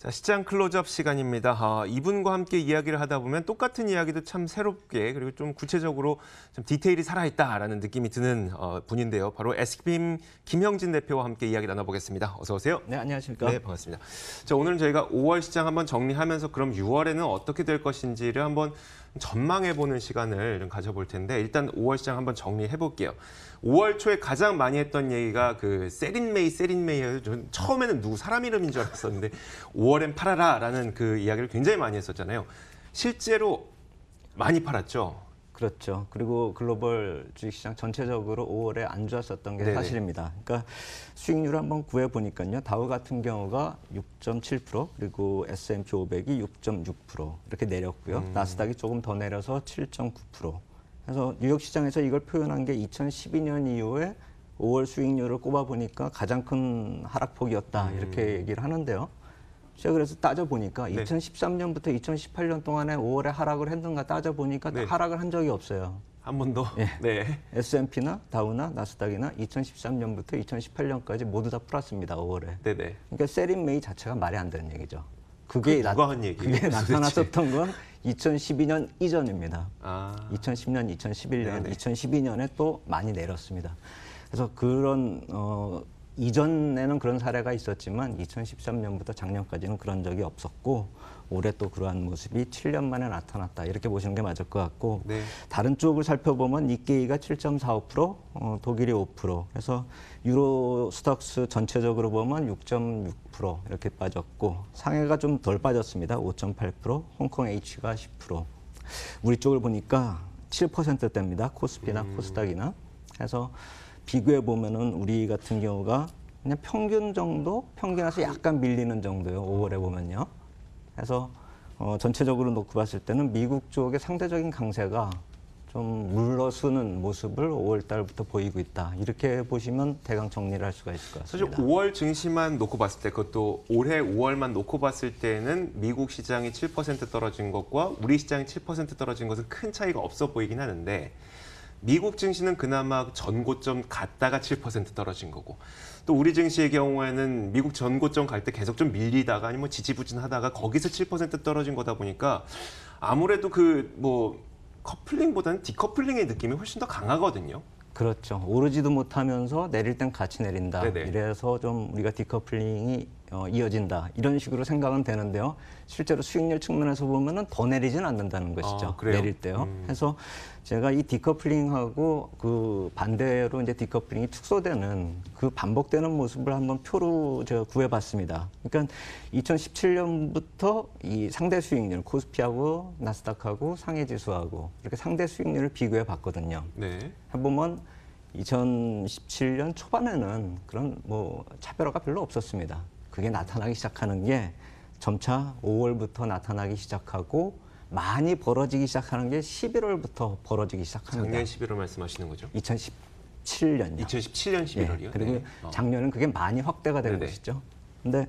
자, 시장 클로즈업 시간입니다. 이분과 함께 이야기를 하다 보면 똑같은 이야기도 참 새롭게 그리고 좀 구체적으로 좀 디테일이 살아있다라는 느낌이 드는 분인데요. 바로 SK빔 김형진 대표와 함께 이야기 나눠보겠습니다. 어서 오세요. 네, 안녕하십니까. 네, 반갑습니다. 자, 오늘은 저희가 5월 시장 한번 정리하면서 그럼 6월에는 어떻게 될 것인지를 한번 전망해보는 시간을 좀 가져볼 텐데 일단 5월 시장 한번 정리해볼게요. 5월 초에 가장 많이 했던 얘기가 그 세린메이예요. 처음에는 누구 사람 이름인 줄 알았었는데 5월엔 팔아라라는 그 이야기를 굉장히 많이 했었잖아요. 실제로 많이 팔았죠. 그렇죠. 그리고 글로벌 주식시장 전체적으로 5월에 안 좋았었던 게 네네. 사실입니다. 그러니까 수익률을 한번 구해보니까요. 다우 같은 경우가 6.7%, 그리고 S&P 500이 6.6% 이렇게 내렸고요. 나스닥이 조금 더 내려서 7.9%. 그래서 뉴욕 시장에서 이걸 표현한 게 2012년 이후에 5월 수익률을 꼽아보니까 가장 큰 하락폭이었다 이렇게 얘기를 하는데요. 제가 그래서 따져보니까 네. 2013년부터 2018년 동안에 5월에 하락을 했는가 따져보니까 네. 하락을 한 적이 없어요. 한 번도. 예. 네. S&P나 다우나 나스닥이나 2013년부터 2018년까지 모두 다 플러스입니다. 5월에. 네네. 그러니까 세린메이 자체가 말이 안 되는 얘기죠. 누가 한 얘기예요? 그게 나타났었던 건 2012년 이전입니다. 아, 2010년, 2011년, 네네. 2012년에 또 많이 내렸습니다. 그래서 그런 이전에는 그런 사례가 있었지만 2013년부터 작년까지는 그런 적이 없었고 올해 또 그러한 모습이 7년 만에 나타났다 이렇게 보시는 게 맞을 것 같고 네. 다른 쪽을 살펴보면 니케이가 7.45%, 독일이 5%, 그래서 유로 스톡스 전체적으로 보면 6.6% 이렇게 빠졌고 상해가 좀 덜 빠졌습니다. 5.8%, 홍콩 H가 10%. 우리 쪽을 보니까 7%대입니다. 코스피나 코스닥이나. 그래서 비교해 보면은 우리 같은 경우가 그냥 평균 정도, 평균에서 약간 밀리는 정도예요. 5월에 보면요. 그래서 전체적으로 놓고 봤을 때는 미국 쪽의 상대적인 강세가 좀 물러서는 모습을 5월 달부터 보이고 있다. 이렇게 보시면 대강 정리를 할 수가 있을 것 사실 같습니다. 5월 증시만 놓고 봤을 때 그것도 올해 5월만 놓고 봤을 때는 미국 시장이 7% 떨어진 것과 우리 시장이 7% 떨어진 것은 큰 차이가 없어 보이긴 하는데 미국 증시는 그나마 전고점 갔다가 7% 떨어진 거고 또 우리 증시의 경우에는 미국 전고점 갈 때 계속 좀 밀리다가 아니면 뭐 지지부진하다가 거기서 7% 떨어진 거다 보니까 아무래도 그 뭐 커플링보다는 디커플링의 느낌이 훨씬 더 강하거든요. 그렇죠. 오르지도 못하면서 내릴 땐 같이 내린다. 네네. 이래서 좀 우리가 디커플링이 이어진다. 이런 식으로 생각은 되는데요. 실제로 수익률 측면에서 보면은 더 내리진 않는다는 것이죠. 그래요? 내릴 때요. 그래서 제가 이 디커플링하고 그 반대로 이제 디커플링이 축소되는 그 반복되는 모습을 한번 표로 제가 구해봤습니다. 그러니까 2017년부터 이 상대 수익률, 코스피하고 나스닥하고 상해 지수하고 이렇게 상대 수익률을 비교해 봤거든요. 네. 해보면 2017년 초반에는 그런 뭐 차별화가 별로 없었습니다. 그게 나타나기 시작하는 게 점차 5월부터 나타나기 시작하고 많이 벌어지기 시작하는 게 11월부터 벌어지기 시작합니다. 작년 11월 말씀하시는 거죠? 2017년요. 2017년 11월이요? 예, 그리고 작년은 그게 많이 확대가 된 네네. 것이죠. 근데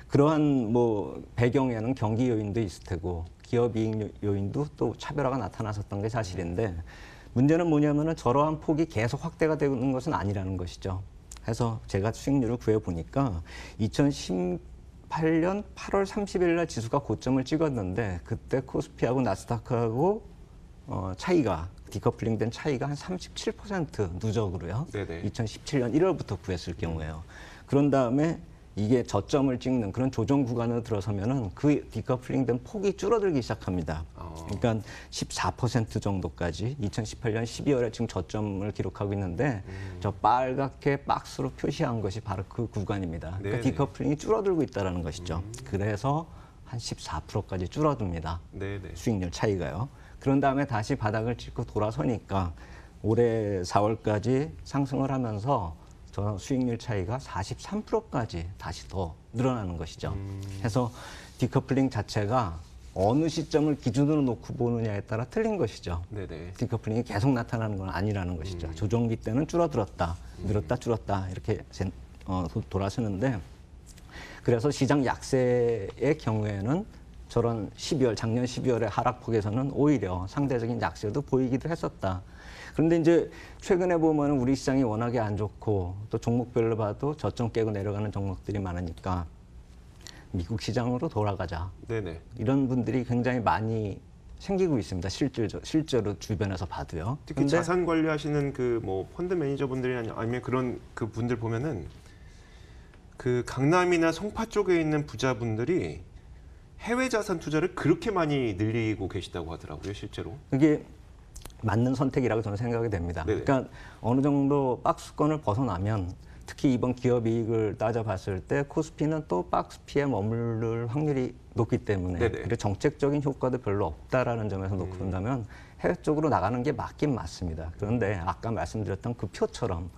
그러한 뭐 배경에는 경기 요인도 있을 테고 기업 이익 요인도 또 차별화가 나타났었던 게 사실인데 문제는 뭐냐면은 저러한 폭이 계속 확대가 되는 것은 아니라는 것이죠. 그래서 제가 수익률을 구해보니까 2018년 8월 30일 날 지수가 고점을 찍었는데 그때 코스피하고 나스닥하고 차이가 디커플링 된 차이가 한 37% 누적으로요. 네네. 2017년 1월부터 구했을 경우에요. 그런 다음에 이게 저점을 찍는 그런 조정 구간으로 들어서면은 그 디커플링 된 폭이 줄어들기 시작합니다. 그러니까 14% 정도까지 2018년 12월에 지금 저점을 기록하고 있는데 저 빨갛게 박스로 표시한 것이 바로 그 구간입니다. 그러니까 네네. 디커플링이 줄어들고 있다는 것이죠. 그래서 한 14%까지 줄어듭니다. 네네. 수익률 차이가요. 그런 다음에 다시 바닥을 찍고 돌아서니까 올해 4월까지 상승을 하면서 저 수익률 차이가 43%까지 다시 더 늘어나는 것이죠. 그래서 디커플링 자체가 어느 시점을 기준으로 놓고 보느냐에 따라 틀린 것이죠. 네네. 디커플링이 계속 나타나는 건 아니라는 것이죠. 조정기 때는 줄어들었다, 늘었다, 줄었다 이렇게 돌아서는데 그래서 시장 약세의 경우에는 저런 작년 12월의 하락폭에서는 오히려 상대적인 약세도 보이기도 했었다. 그런데 이제 최근에 보면 우리 시장이 워낙에 안 좋고 또 종목별로 봐도 저점 깨고 내려가는 종목들이 많으니까 미국 시장으로 돌아가자. 네네. 이런 분들이 굉장히 많이 생기고 있습니다. 실제로 주변에서 봐도요. 특히 자산 관리하시는 그 뭐 펀드 매니저분들이 아니면 그런 그 분들 보면은 그 강남이나 송파 쪽에 있는 부자분들이 해외 자산 투자를 그렇게 많이 늘리고 계시다고 하더라고요, 실제로. 그게 맞는 선택이라고 저는 생각이 됩니다. 네네. 그러니까 어느 정도 박스권을 벗어나면 특히 이번 기업 이익을 따져봤을 때 코스피는 또 박스피에 머무를 확률이 높기 때문에 네네. 그리고 정책적인 효과도 별로 없다라는 점에서 놓고 본다면 해외 쪽으로 나가는 게 맞긴 맞습니다. 그런데 아까 말씀드렸던 그 표처럼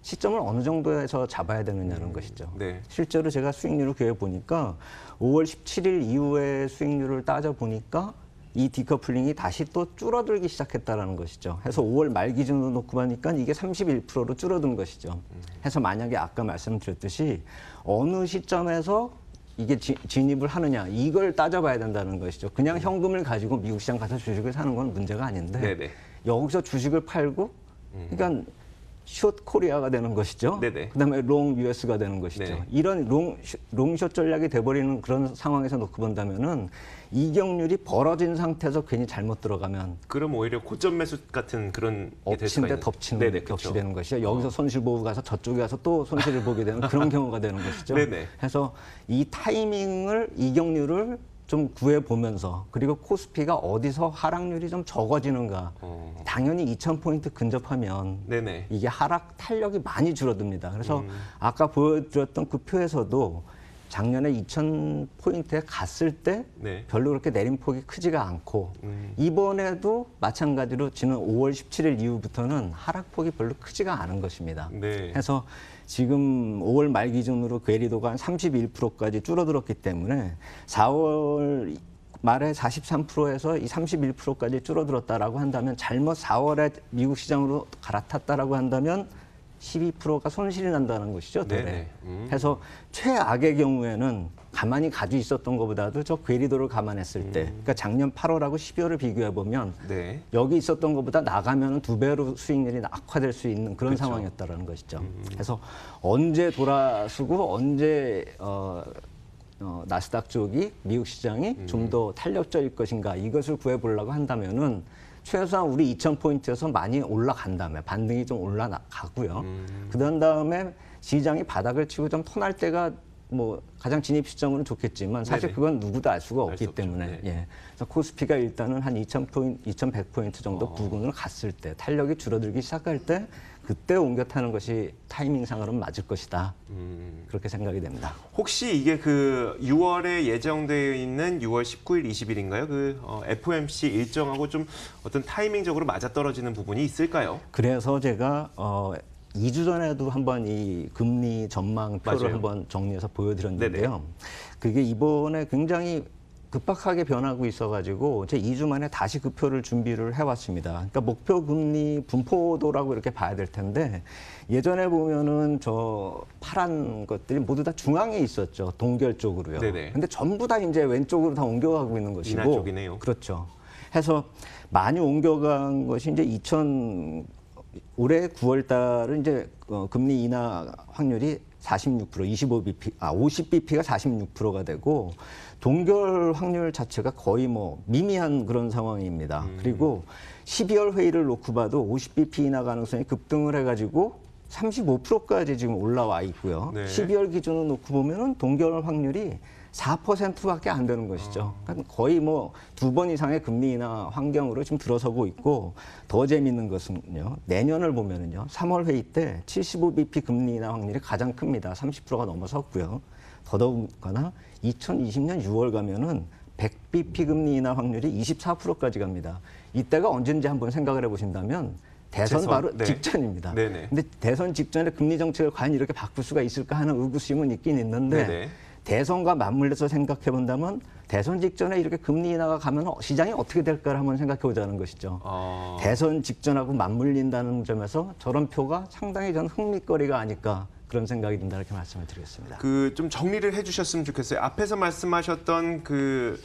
시점을 어느 정도에서 잡아야 되느냐는 것이죠. 네. 실제로 제가 수익률을 구해보니까 5월 17일 이후에 수익률을 따져보니까 이 디커플링이 다시 또 줄어들기 시작했다는 것이죠. 해서 5월 말 기준으로 놓고 보니까 이게 31%로 줄어든 것이죠. 해서 만약에 아까 말씀드렸듯이 어느 시점에서 이게 진입을 하느냐 이걸 따져봐야 된다는 것이죠. 그냥 현금을 가지고 미국 시장 가서 주식을 사는 건 문제가 아닌데 네네. 여기서 주식을 팔고 그러니까 숏 코리아가 되는 것이죠. 네네. 그다음에 롱 US가 되는 것이죠. 네. 이런 롱숏 전략이 돼버리는 그런 상황에서 놓고 본다면은 이격률이 벌어진 상태에서 괜히 잘못 들어가면 그럼 오히려 고점 매수 같은 그런 게 될 수가 엎친 데 있는. 덮치는 네네, 격이 그렇죠. 되는 것이죠. 여기서 손실 보고 가서 저쪽에 가서 또 손실을 보게 되는 그런 경우가 되는 것이죠. 네네. 그래서 이 타이밍을 이격률을 좀 구해보면서 그리고 코스피가 어디서 하락률이 좀 적어지는가. 당연히 2,000포인트 근접하면 네네. 이게 하락 탄력이 많이 줄어듭니다. 그래서 아까 보여드렸던 그 표에서도 작년에 2,000포인트에 갔을 때 네. 별로 그렇게 내림폭이 크지가 않고 이번에도 마찬가지로 지난 5월 17일 이후부터는 하락폭이 별로 크지가 않은 것입니다. 네. 그래서 지금 5월 말 기준으로 괴리도가 한 31%까지 줄어들었기 때문에 4월 말에 43%에서 이 31%까지 줄어들었다라고 한다면 잘못 4월에 미국 시장으로 갈아탔다라고 한다면 12%가 손실이 난다는 것이죠. 네네. 되레. 그래서 최악의 경우에는 가만히 가지고 있었던 것보다도 저 괴리도를 감안했을 때, 그러니까 작년 8월하고 12월을 비교해 보면 네. 여기 있었던 것보다 나가면 2배로 수익률이 악화될 수 있는 그런 그렇죠. 상황이었다는 것이죠. 그래서 언제 돌아서고 언제 나스닥 쪽이 미국 시장이 좀 더 탄력적일 것인가 이것을 구해보려고 한다면은 최소한 우리 2,000포인트에서 많이 올라간다면 반등이 좀 올라가고요. 그런 다음에 시장이 바닥을 치고 좀 턴할 때가 뭐 가장 진입 시점으로는 좋겠지만 사실 네네. 그건 누구도 알 수가 알 없기 수 없죠. 때문에 네. 예. 그래서 코스피가 일단은 한 2,000포인트, 2,100포인트 정도 부근을 갔을 때 탄력이 줄어들기 시작할 때 그때 옮겨 타는 것이 타이밍상으로는 맞을 것이다. 그렇게 생각이 됩니다. 혹시 이게 그 6월에 예정되어 있는 6월 19일, 20일인가요? 그 FOMC 일정하고 좀 어떤 타이밍적으로 맞아떨어지는 부분이 있을까요? 그래서 제가 2주 전에도 한번 이 금리 전망표를 맞아요. 한번 정리해서 보여드렸는데요. 그게 이번에 굉장히 급박하게 변하고 있어가지고 제 2주 만에 다시 그 표를 준비를 해왔습니다. 그러니까 목표 금리 분포도라고 이렇게 봐야 될 텐데 예전에 보면은 저 파란 것들이 모두 다 중앙에 있었죠. 동결 쪽으로요. 네네. 근데 전부 다 이제 왼쪽으로 다 옮겨가고 있는 것이고. 인하 쪽이네요. 그렇죠. 해서 많이 옮겨간 것이 이제 올해 9월 달은 이제 금리 인하 확률이 46%, 50bp가 46%가 되고 동결 확률 자체가 거의 뭐 미미한 그런 상황입니다. 그리고 12월 회의를 놓고 봐도 50bp 인하 가능성이 급등을 해가지고 35%까지 지금 올라와 있고요. 네. 12월 기준으로 놓고 보면은 동결 확률이 4%밖에 안 되는 것이죠. 그러니까 거의 뭐 2번 이상의 금리 인하 환경으로 지금 들어서고 있고 더 재미있는 것은요. 내년을 보면은요. 3월 회의 때 75bp 금리 인하 확률이 가장 큽니다. 30%가 넘어섰고요. 더더군다나 2020년 6월 가면은 100bp 금리 인하 확률이 24%까지 갑니다. 이때가 언제인지 한번 생각을 해보신다면 대선 바로 네. 직전입니다. 네네. 근데 대선 직전에 금리 정책을 과연 이렇게 바꿀 수가 있을까 하는 의구심은 있긴 있는데 네네. 대선과 맞물려서 생각해 본다면 대선 직전에 이렇게 금리 인하가 가면 시장이 어떻게 될까를 한번 생각해 보자는 것이죠. 대선 직전하고 맞물린다는 점에서 저런 표가 상당히 전 흥미거리가 아닐까 그런 생각이 든다 이렇게 말씀을 드리겠습니다. 그 좀 정리를 해주셨으면 좋겠어요. 앞에서 말씀하셨던 그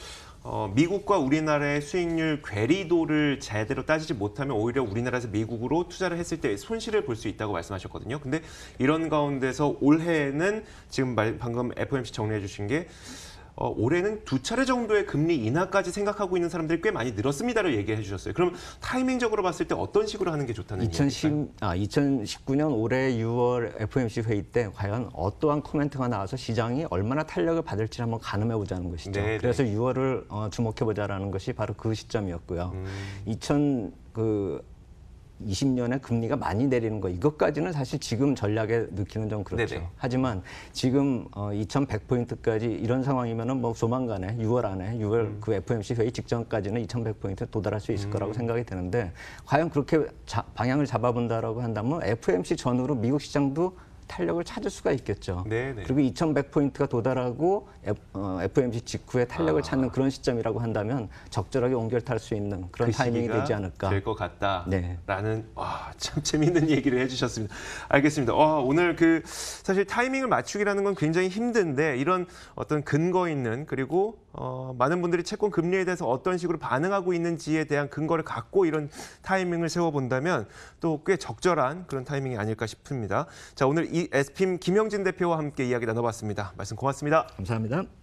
미국과 우리나라의 수익률 괴리도를 제대로 따지지 못하면 오히려 우리나라에서 미국으로 투자를 했을 때 손실을 볼 수 있다고 말씀하셨거든요. 근데 이런 가운데서 올해는 지금 방금 FOMC 정리해 주신 게 올해는 2차례 정도의 금리 인하까지 생각하고 있는 사람들이 꽤 많이 늘었습니다를 얘기해 주셨어요. 그럼 타이밍적으로 봤을 때 어떤 식으로 하는 게 좋다는 얘기일까요? 2019년 올해 6월 FOMC 회의 때 과연 어떠한 코멘트가 나와서 시장이 얼마나 탄력을 받을지 한번 가늠해 보자는 것이죠. 네네. 그래서 6월을 주목해 보자라는 것이 바로 그 시점이었고요. 2020년에 금리가 많이 내리는 거 이것까지는 사실 지금 전략에 넣기는 좀 그렇죠. 네네. 하지만 지금 2100포인트까지 이런 상황이면은 뭐 조만간에 6월 안에 6월 그 FOMC 회의 직전까지는 2100포인트 도달할 수 있을 거라고 생각이 되는데 과연 그렇게 방향을 잡아본다라고 한다면 FOMC 전후로 미국 시장도 탄력을 찾을 수가 있겠죠. 네네. 그리고 2100포인트가 도달하고 FOMC 직후에 탄력을 찾는 그런 시점이라고 한다면 적절하게 옮겨탈 수 있는 그런 그 타이밍이 시기가 되지 않을까. 될 것 같다라는 네. 참 재밌는 얘기를 해주셨습니다. 알겠습니다. 오늘 사실 타이밍을 맞추기라는 건 굉장히 힘든데 이런 어떤 근거 있는 그리고 많은 분들이 채권 금리에 대해서 어떤 식으로 반응하고 있는지에 대한 근거를 갖고 이런 타이밍을 세워본다면 또 꽤 적절한 그런 타이밍이 아닐까 싶습니다. 자, 오늘 이 에스핌 김영진 대표와 함께 이야기 나눠봤습니다. 말씀 고맙습니다. 감사합니다.